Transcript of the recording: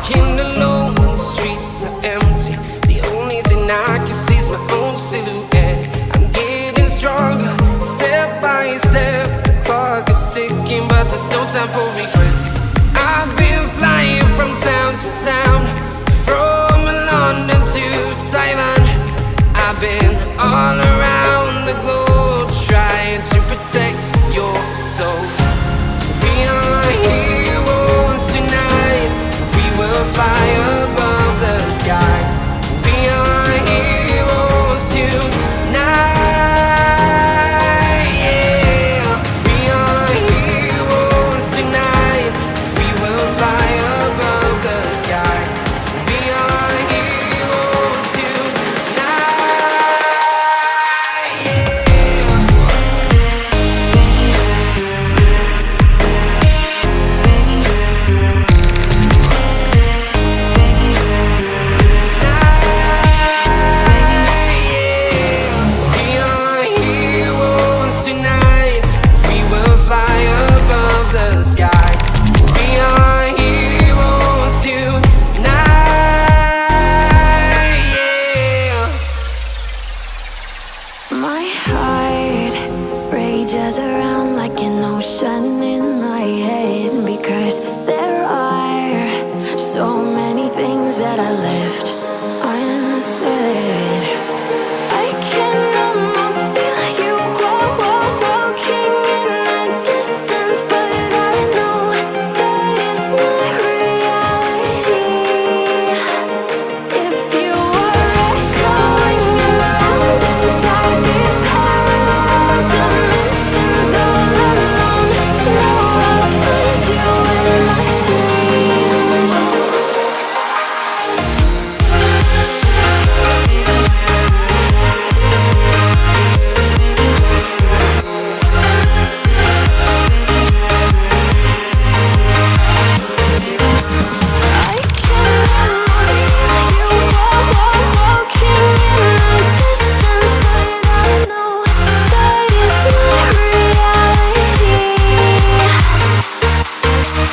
Walking alone, the streets are empty. The only thing I can see is my own silhouette. I'm getting stronger, step by step. The clock is ticking, but there's no time for regrets. I've been flying from town to town, from London to Taiwan. I've been all around the globe, trying to protect your soul. We are heroes tonight. We will fly above the sky. We are heroes tonight. Yeah. We are heroes tonight. We will fly above the sky. We are heroes tonight. Yeah. We are heroes tonight. We will fly above the sky. We are heroes tonight. Yeah. My heart rages around like an ocean in my head.